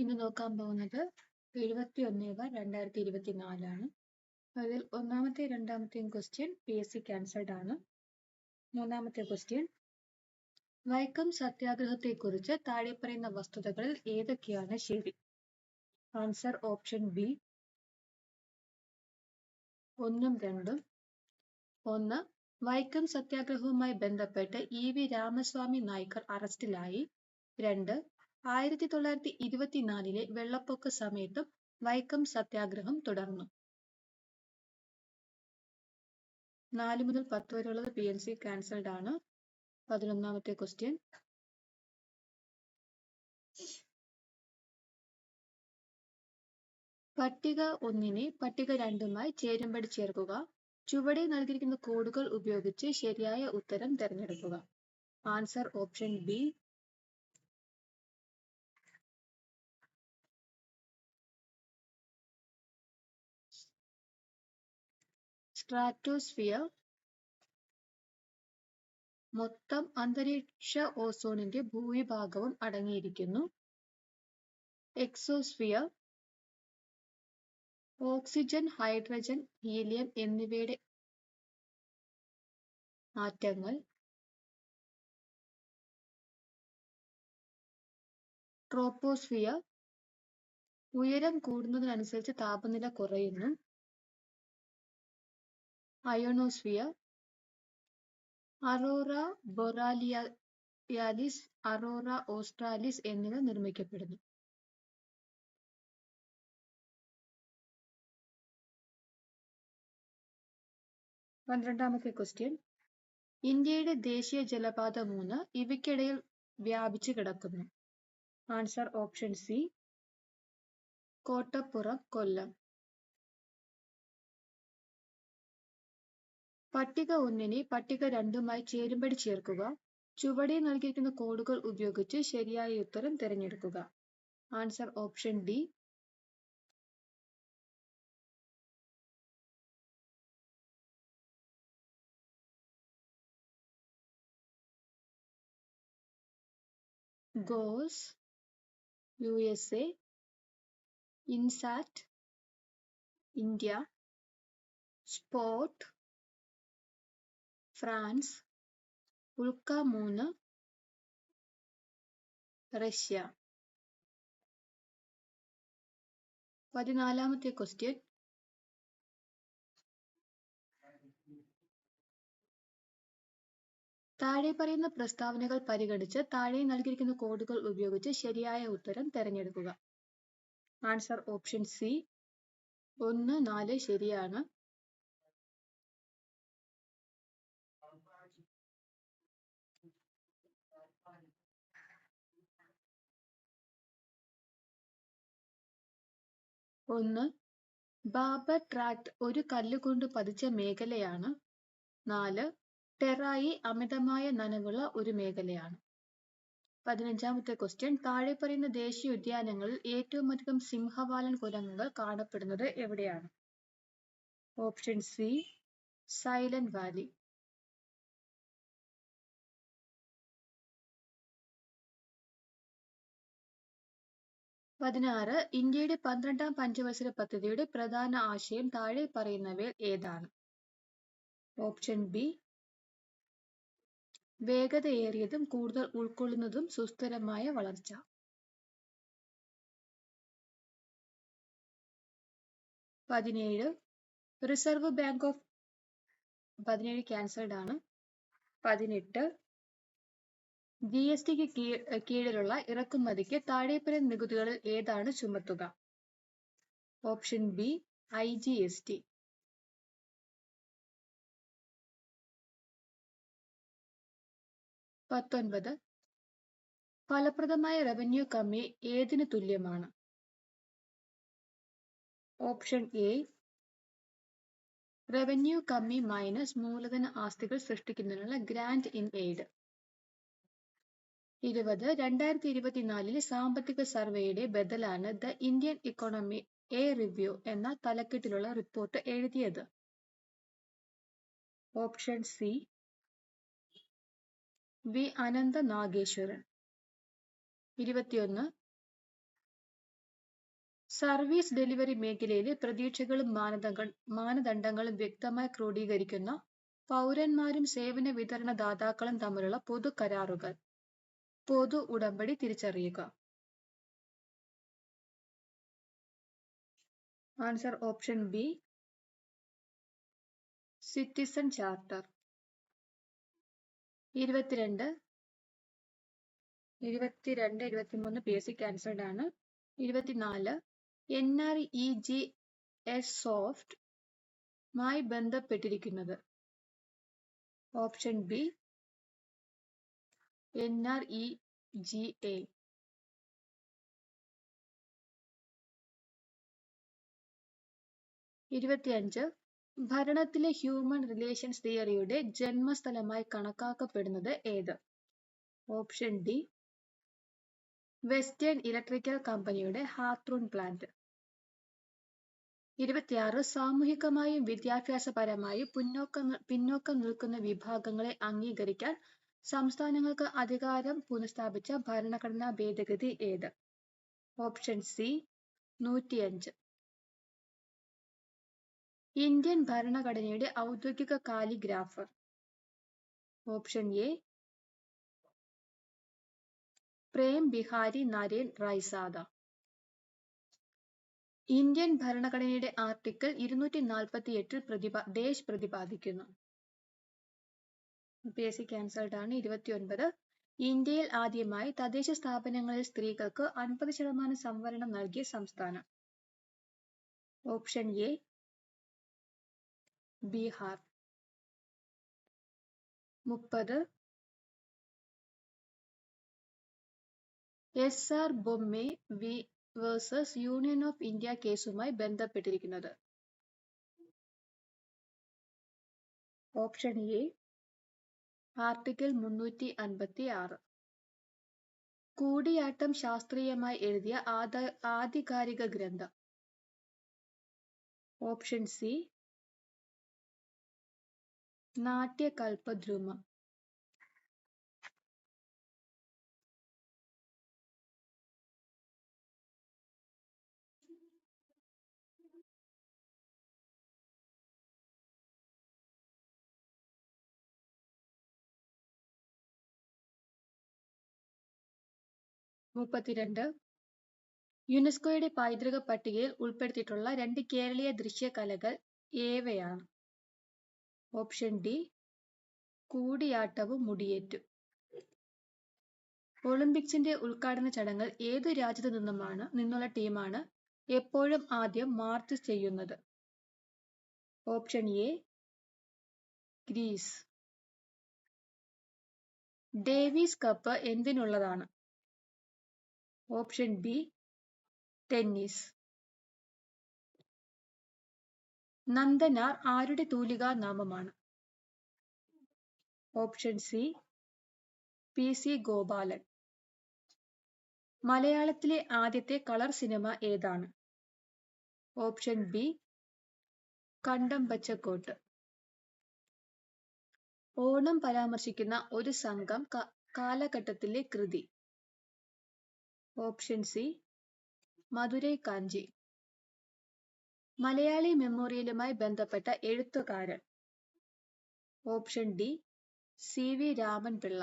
ഇന്ന് നോക്കാൻ പോകുന്നത് 71/2024 അതിൽ ഒന്നാമത്തെയും രണ്ടാമത്തെയും ക്വസ്റ്റ്യൻ PSC ക്യാൻസൽഡ് ആണ്. മൂന്നാമത്തെ ക്വസ്റ്റ്യൻ, വൈക്കം സത്യാഗ്രഹത്തെക്കുറിച്ച് താഴെ പറയുന്ന വസ്തുതകളിൽ ഏതൊക്കെയാണ് ശരി? ആൻസർ ഓപ്ഷൻ ബി 1ഉം 2ഉം. 1. വൈക്കം സത്യാഗ്രഹവുമായി ബന്ധപ്പെട്ട് EV രാമസ്വാമി നായ്ക്കർ അറസ്റ്റിലായി. 2. 1924 വെള്ളപ്പൊക്ക സമയത്തും വൈക്കം സത്യാഗ്രഹം തുടർന്നു. 4 മുതൽ 10 വരെയുള്ളത് PSC ക്യാൻസൽഡ് ആണ്. 11ാമത്തെ ക്വസ്റ്റ്യൻ, പട്ടിക 1നെ പട്ടിക 2മായി ചേരുംപടി ചേർക്കുക. ചുവടെ നൽകിയിരിക്കുന്ന കോഡുകൾ ഉപയോഗിച്ച് ശരിയായ ഉത്തരം തിരഞ്ഞെടുക്കുക. Answer option B. സ്ട്രാറ്റോസ്ഫിയർ മൊത്തം അന്തരീക്ഷ ഓസോണിന്റെ ഭൂരിഭാഗവും അടങ്ങിയിരിക്കുന്നു. എക്സോസ്ഫിയർ ഓക്സിജൻ, ഹൈഡ്രജൻ, ഹീലിയം എന്നിവയുടെ ആറ്റങ്ങൾ. ട്രോപ്പോസ്ഫിയർ ഉയരം കൂടുന്നതിനനുസരിച്ച് താപനില കുറയുന്നു. അയോണോസ്ഫിയർ അറോറ ബൊറാലിയാലിസ്, അറോറ ഓസ്ട്രാലിസ് എന്നിവ നിർമ്മിക്കപ്പെടുന്നു. പന്ത്രണ്ടാമത്തെ ക്വസ്റ്റ്യൻ, ഇന്ത്യയുടെ ദേശീയ ജലപാത 3 ഇവയ്ക്കിടയിൽ വ്യാപിച്ചു കിടക്കുന്നു. Answer option C. Kottappuram, Kollam. പട്ടിക 1നെ പട്ടിക 2മായി ചേരുംപടി ചേർക്കുക. ചുവടെ നൽകിയിരിക്കുന്ന കോഡുകൾ ഉപയോഗിച്ച് ശരിയായ ഉത്തരം തിരഞ്ഞെടുക്കുക. Answer option D. GOES, USA, INSAT, India, SPOT, France, ഉൽക്ക 3, റഷ്യ. 14ാമത്തെ ക്വസ്റ്റ്യൻ, താഴെ പറയുന്ന പ്രസ്താവനകൾ പരിഗണിച്ച് താഴെ നൽകിയിരിക്കുന്ന കോഡുകൾ ഉപയോഗിച്ച് ശരിയായ ഉത്തരം തിരഞ്ഞെടുക്കുക. Answer option C. 1, 4 ശരിയാണ്. 1. ബാബർ ട്രാക്ട് ഒരു കല്ലുകൊണ്ട് പതിച്ച മേഖലയാണ്. 4. ടെറായി അമിതമായ നനവുള്ള ഒരു മേഖലയാണ്. 15ാമത്തെ ക്വസ്റ്റ്യൻ, താഴെ പറയുന്ന ദേശീയ ഉദ്യാനങ്ങളിൽ ഏറ്റവും അധികം സിംഹവാലൻ കുരങ്ങുകൾ കാണപ്പെടുന്നത് എവിടെയാണ്? Option C. Silent Valley. 16. ഇന്ത്യയുടെ 12ാം പഞ്ചവത്സര പദ്ധതിയുടെ പ്രധാന ആശയം താഴെ പറയുന്നവയിൽ ഏതാണ്? Option B. വേഗതയേറിയതും കൂടുതൽ ഉൾക്കൊള്ളുന്നതും സുസ്ഥിരമായ വളർച്ച. 17. റിസർവ് ബാങ്ക് ഓഫ് 17 ക്യാൻസൽഡ് ആണ്. 18. GSTക്ക് കീഴിലുള്ള ഇറക്കുമതിക്ക് താഴെ പറയുന്ന നികുതികളിൽ ഏതാണ് ചുമത്തുക? Option B. IGST. 19. ഫലപ്രദമായ റവന്യൂ കമ്മി ഏതിന് തുല്യമാണ്? Option A. റവന്യൂ കമ്മി മൈനസ് മൂലധന ആസ്തികൾ സൃഷ്ടിക്കുന്നതിനുള്ള ഗ്രാന്റ് ഇൻ എയ്ഡ്. 20. 2024 സാമ്പത്തിക സർവേയുടെ ബദലാണ് the Indian economy a review എന്ന തലക്കെട്ടിലുള്ള റിപ്പോർട്ട് എഴുതിയത്? Option C. V. Anantha Nageswaran. 21. Service delivery മേഖലയിലെ പ്രതീക്ഷകളും മാനദണ്ഡങ്ങളും വ്യക്തമായി ക്രോഡീകരിക്കുന്ന പൗരന്മാരും സേവന വിതരണ ദാതാക്കളും തമ്മിലുള്ള പൊതു കരാറുകൾ. പൊതു ഉടമ്പടി തിരിച്ചറിയുക. Answer option B, citizen charter. 22, 23 PSC cancelled ആണ്. 24 NREGA സോഫ്റ്റ് മായി ബന്ധപ്പെട്ടിരിക്കുന്നത്. Option B, NREGA. 25 ഭരണത്തിലെ ഹ്യൂമൻ റിലേഷൻസ് തിയറിയുടെ ജന്മസ്ഥലമായി കണക്കാക്കപ്പെടുന്നത് ഏത്? ഓപ്ഷൻ ഡി, വെസ്റ്റേൺ ഇലക്ട്രിക്കൽ കമ്പനിയുടെ ഹാത്രൂൺ പ്ലാന്റ്. 26 സാമൂഹികമായും വിദ്യാഭ്യാസപരമായും പിന്നോക്കം നിൽക്കുന്ന വിഭാഗങ്ങളെ അംഗീകരിക്കാൻ സംസ്ഥാനങ്ങൾക്ക് അധികാരം പുനഃസ്ഥാപിച്ച ഭരണഘടനാ ഭേദഗതി ഏത്? Option C, 105. ഇന്ത്യൻ ഭരണഘടനയുടെ ഔദ്യോഗിക calligrapher. Option A, Prem Behari Narain Raizada. Indian ഭരണഘടനയുടെ ആർട്ടിക്കിൾ 248 പ്രതിപാദിക്കുന്നു. PSC ക്യാൻസൽഡ് ആണ്. 29 ഇന്ത്യയിൽ ആദ്യമായി തദ്ദേശ സ്ഥാപനങ്ങളിൽ സ്ത്രീകൾക്ക് 50% സംവരണം നൽകിയ സംസ്ഥാനം. Option A, Bihar. 30 SR Bommai versus union of India കേസുമായി ബന്ധപ്പെട്ടിരിക്കുന്നത്. Option A, article 356. കൂടിയാട്ടം ശാസ്ത്രീയമായി എഴുതിയ ആധികാരിക ഗ്രന്ഥം. Option C, നാട്യകൽപദ്രുമം. 32 യുനെസ്കോയുടെ പൈതൃക പട്ടികയിൽ ഉൾപ്പെടുത്തിയിട്ടുള്ള 2 കേരളീയ ദൃശ്യകലകൾ ഏവയാണ്? Option D, കൂടിയാട്ടവും മുടിയേറ്റും. ഒളിമ്പിക്സിന്റെ ഉദ്ഘാടന ചടങ്ങിൽ ഏതു രാജ്യത്തു നിന്നുള്ള ടീമാണ് എപ്പോഴും ആദ്യം മാർച്ച് ചെയ്യുന്നത്? Option A, Greece. Davis cup എന്തിനുള്ളതാണ്? Option B, tennis. നന്ദനാർ ആരുടെ തൂലികാ നാമമാണ്? Option C, PC Gopalan. മലയാളത്തിലെ ആദ്യത്തെ കളർ സിനിമ ഏതാണ്? Option B, Kandam Bechakottu. ഓണം പരാമർശിക്കുന്ന ഒരു സംഘം കാലഘട്ടത്തിലെ കൃതി. Option C, Madurai Kanchi. മലയാളി മെമ്മോറിയലുമായി ബന്ധപ്പെട്ട എഴുത്തുകാരൻ. Option D, CV Raman Pillai.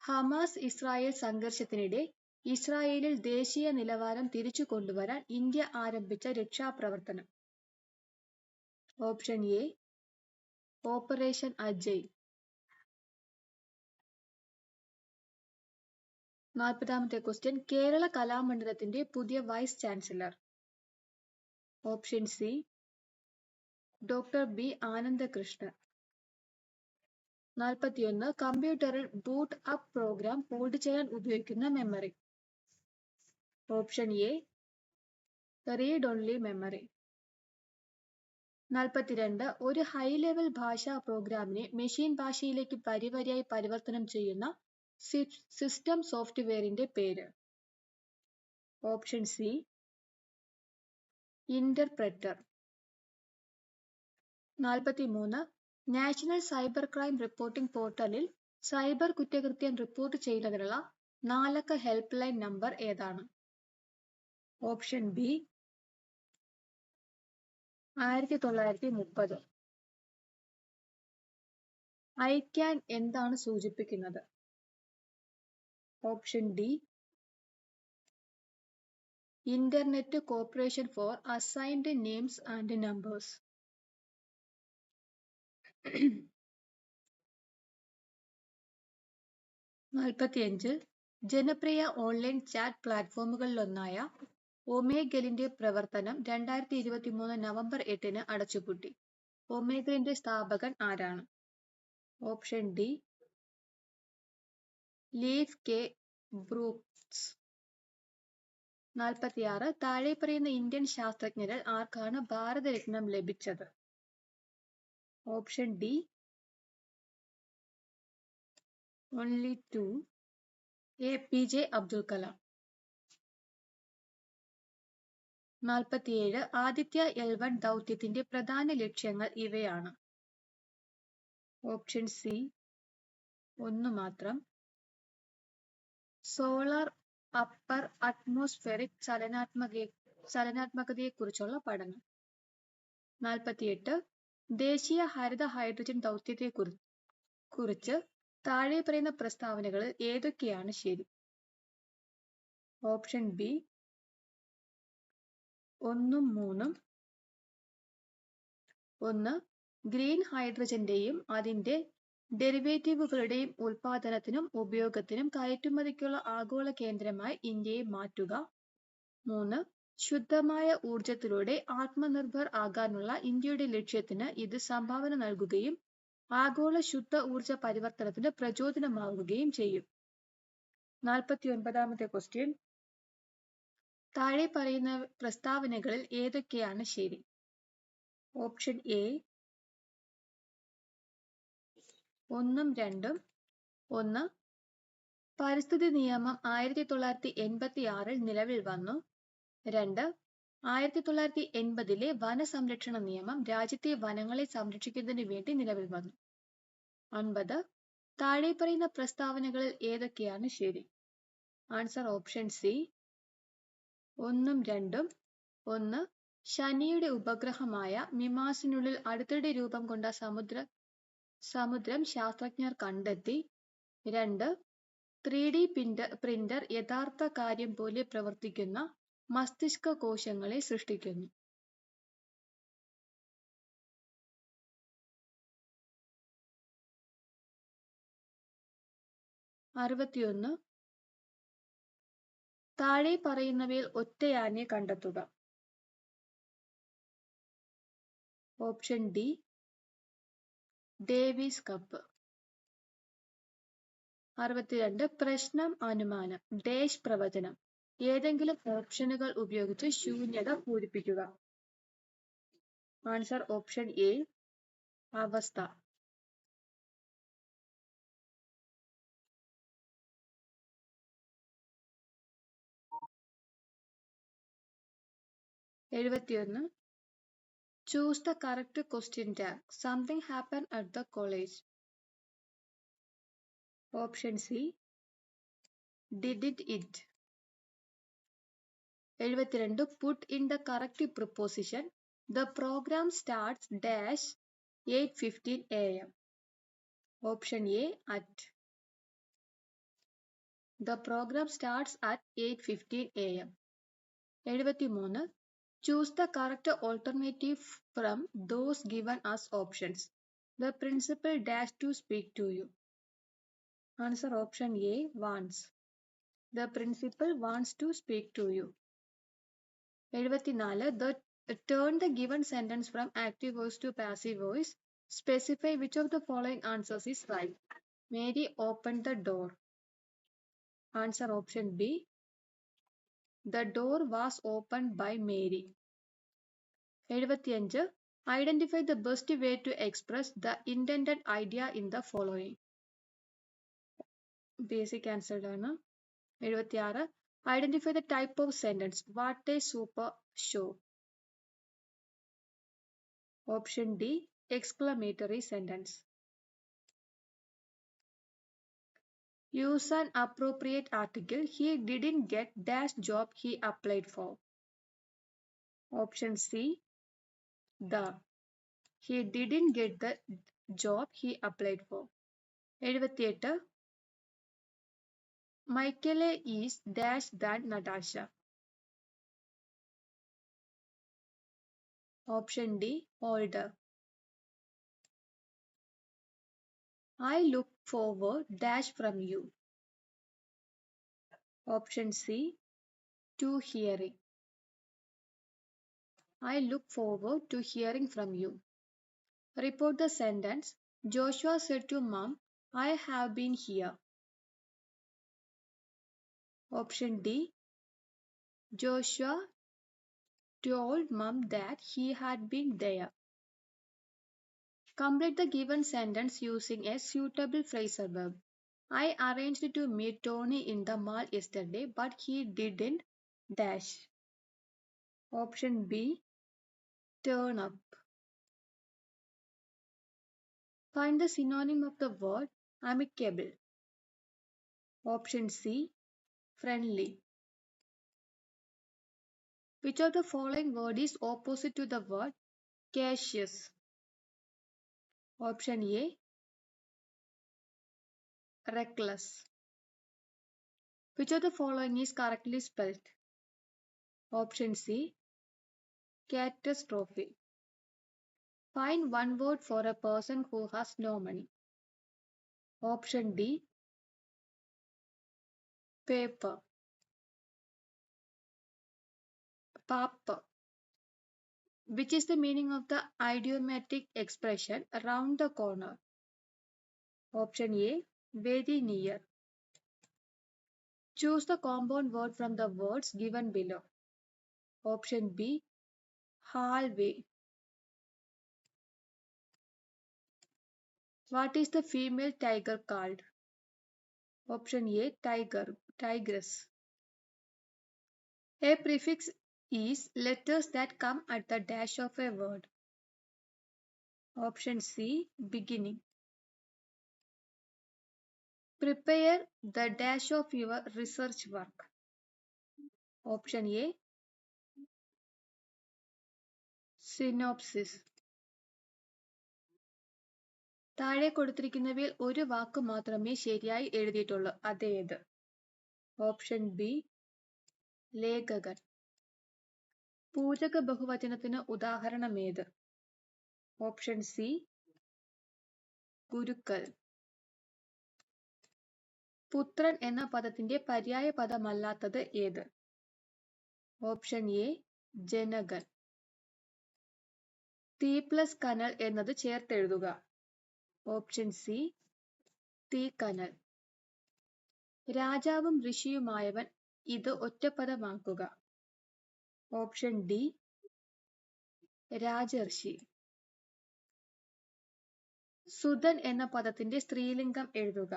Hamas Israel സംഘർഷത്തിനിടെ ഇസ്രായേലിൽ ദേശീയ നിലവാരം തിരിച്ചു കൊണ്ടുവരാൻ ഇന്ത്യ ആരംഭിച്ച രക്ഷാപ്രവർത്തനം. Option A, operation Ajay. 40ാമത്തെ ക്വസ്റ്റ്യൻ കേരള കലാമണ്ഡലത്തിന്റെ പുതിയ vice chancellor. Option C, doctor B Anandakrishnan. 41 കമ്പ്യൂട്ടറിൽ ബൂട്ട് അപ്പ് പ്രോഗ്രാം ഹോൾഡ് ചെയ്യാൻ ഉപയോഗിക്കുന്ന memory. Option A, read only memory. 42 ഒരു ഹൈ ലെവൽ ഭാഷാ പ്രോഗ്രാമിനെ മെഷീൻ ഭാഷയിലേക്ക് വരിവരിയായി പരിവർത്തനം ചെയ്യുന്ന സിസ്റ്റം സോഫ്റ്റ്വെയറിന്റെ പേര്. Option C, interpreter. 43 national cyber crime reporting പോർട്ടലിൽ സൈബർ കുറ്റകൃത്യം റിപ്പോർട്ട് ചെയ്യുന്നതിനുള്ള 4 അക്ക ഹെൽപ്പ് ലൈൻ നമ്പർ ഏതാണ്? Option B 1930. ഐക്യാൻ എന്താണ് സൂചിപ്പിക്കുന്നത്? Option D internet corporation for assigned names and numbers. 45. ജനപ്രിയ ഓൺലൈൻ ചാറ്റ് പ്ലാറ്റ്ഫോമുകളിലൊന്നായ ഒമേഗലിന്റെ പ്രവർത്തനം 2023 നവംബർ 8 അടച്ചുപൂട്ടി. ഒമേഗലിന്റെ സ്ഥാപകൻ ആരാണ്? Option D leaf K Brooks. 46. താഴെ പറയുന്ന ഇന്ത്യൻ ശാസ്ത്രജ്ഞരിൽ ആർക്കാണ് ഭാരതരത്നം ലഭിച്ചത്? Option D only 2, APJ Abdul Kalam. 47. Aditya L1 ദൗത്യത്തിന്റെ പ്രധാന ലക്ഷ്യങ്ങൾ ഇവയാണ്. ഓപ്ഷൻ സി ഒന്ന് മാത്രം. സോളാർ അപ്പർ അറ്റ്മോസ്ഫെറിക് ചലനാത്മകതയെക്കുറിച്ചുള്ള പഠനം. 48. ദേശീയ ഹരിത ഹൈഡ്രജൻ ദൗത്യത്തെക്കുറിച്ച് താഴെ പറയുന്ന പ്രസ്താവനകളിൽ ഏതൊക്കെയാണ് ശരി? ഓപ്ഷൻ ബി 1 ഉം 3 ഉം. 1. ഗ്രീൻ ഹൈഡ്രജന്റെയും അതിന്റെ ഡെറിവേറ്റീവുകളുടെയും ഉൽപാദനത്തിനും ഉപയോഗത്തിനും കയറ്റുമതിക്കുള്ള ആഗോള കേന്ദ്രമായി ഇന്ത്യയെ മാറ്റുക. 3. ശുദ്ധമായ ഊർജത്തിലൂടെ ആത്മനിർഭർ ആകാനുള്ള ഇന്ത്യയുടെ ലക്ഷ്യത്തിന് ഇത് സംഭാവന നൽകുകയും ആഗോള ശുദ്ധ ഊർജ പരിവർത്തനത്തിന് പ്രചോദനമാവുകയും ചെയ്യും. 49. ക്വസ്റ്റ്യൻ. താഴെ പറയുന്ന പ്രസ്താവനകളിൽ ഏതൊക്കെയാണ് ശരി? ഓപ്ഷൻ എ 1 ഉം 2 ഉം. 1. പരിസ്ഥിതി നിയമം 1986 നിലവിൽ വന്നു. 2. 1980 വനസംരക്ഷണ നിയമം രാജ്യത്തെ വനങ്ങളെ സംരക്ഷിക്കുന്നതിന് വേണ്ടി നിലവിൽ വന്നു. 9. താഴെ പറയുന്ന പ്രസ്താവനകളിൽ ഏതൊക്കെയാണ് ശരി? ആൻസർ ഓപ്ഷൻ സി 1 ഉം 2 ഉം. 1. ശനിയുടെ ഉപഗ്രഹമായ മിമാസിനുള്ളിൽ അടുത്തിടെ രൂപം കൊണ്ട സമുദ്രം ശാസ്ത്രജ്ഞർ കണ്ടെത്തി. 2. 3D പ്രിന്റർ യഥാർത്ഥ കാര്യം പോലെ പ്രവർത്തിക്കുന്ന മസ്തിഷ്ക കോശങ്ങളെ സൃഷ്ടിക്കുന്നു. 61. താഴെ പറയുന്നവയിൽ ഒറ്റയാനെ കണ്ടെത്തുക. Option D Davis cup. 62. പ്രശ്നം അനുമാനം ഡേഷ് പ്രവചനം. ഏതെങ്കിലും ഓപ്ഷനുകൾ ഉപയോഗിച്ച് ശൂന്യത പൂരിപ്പിക്കുക. ആൻസർ ഓപ്ഷൻ എ അവസ്ഥ. 71. Choose the correct question tag. Something happened at the college. Option C. Didn't it? 72. Put in the correct preposition. The program starts dash 8:15 a.m. Option A at. The program starts at 8:15 a.m. 73. Choose the correct alternative from those given as options. The principal dash to speak to you. Answer option A wants. The principal wants to speak to you. 74. Turn the given sentence from active voice to passive voice. Specify which of the following answers is right. Mary opened the door. Answer option B. The door was opened by Mary. 75. Identify the best way to express the intended idea in the following. Basic answer ആണ്. 76. Identify the type of sentence. What a super show. Option D. Exclamatory sentence. Use an appropriate article. He didn't get dash job he applied for. Option C, the. He didn't get the job he applied for. 78. Michael is dash than Natasha. Option D, older. I look forward dash from you. Option C, to hearing. I look forward to hearing from you. Report the sentence. Joshua said to Mom, I have been here. Option D, Joshua told Mom that he had been there. Complete the given sentence using a suitable phrasal verb. I arranged to meet Tony in the mall yesterday, but he didn't dash. Option B, turn up. Find the synonym of the word amicable. Option C, friendly. Which of the following word is opposite to the word cautious? Option A, reckless. Which of the following is correctly spelled? Option C, catastrophe. Find one word for a person who has no money. Option D, paper. Papa. Which is the meaning of the idiomatic expression around the corner? Option A, very near. Choose the compound word from the words given below. Option B, hallway. What is the female tiger called? Option A, tigress. A prefix is letters that come at the dash of a word. Option C, beginning. Prepare the dash of your research work. Option A, synopsis. താഴെ കൊടുത്തിരിക്കുന്നവയിൽ ഒരു വാക്ക് മാത്രമേ ശരിയായി എഴുതിയിട്ടുള്ളൂ. അതേത്? Option B, ലേഖകൻ. പൂരക ബഹുവചനത്തിന് ഉദാഹരണമേത്? Option C, ഗുരുക്കൾ. പുത്രൻ എന്ന പദത്തിന്റെ പര്യായ പദമല്ലാത്തത് ഏത്? ഓപ്ഷൻ എ, ജനകൻ. തീ പ്ലസ് കനൽ എന്നത് ചേർത്തെഴുതുക. ഓപ്ഷൻ സി, തീക്കനൽ. രാജാവും ഋഷിയുമായവൻ ഇത് ഒറ്റപ്പദമാക്കുക. ഓപ്ഷൻ ഡി, രാജർഷി. സുധൻ എന്ന പദത്തിന്റെ സ്ത്രീലിംഗം എഴുതുക.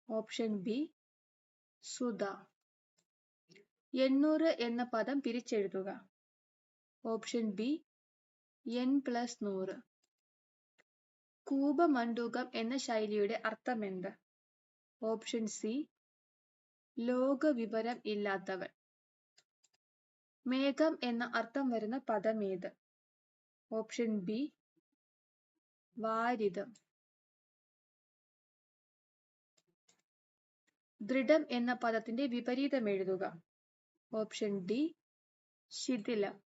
Option B, Sudha. 800 എന്ന പദം പിരിച്ചെഴുതുക. Option B, n+100. കൂപമണ്ഡൂകം എന്ന ശൈലിയുടെ അർത്ഥമെന്ത്? Option C, ലോകവിവരം ഇല്ലാത്തവൻ. മേഘം എന്ന അർത്ഥം വരുന്ന പദമേത്? Option B, വാരിധം. ദൃഢം എന്ന പദത്തിന്റെ വിപരീതം എഴുതുക. Option D, ശിഥിലം.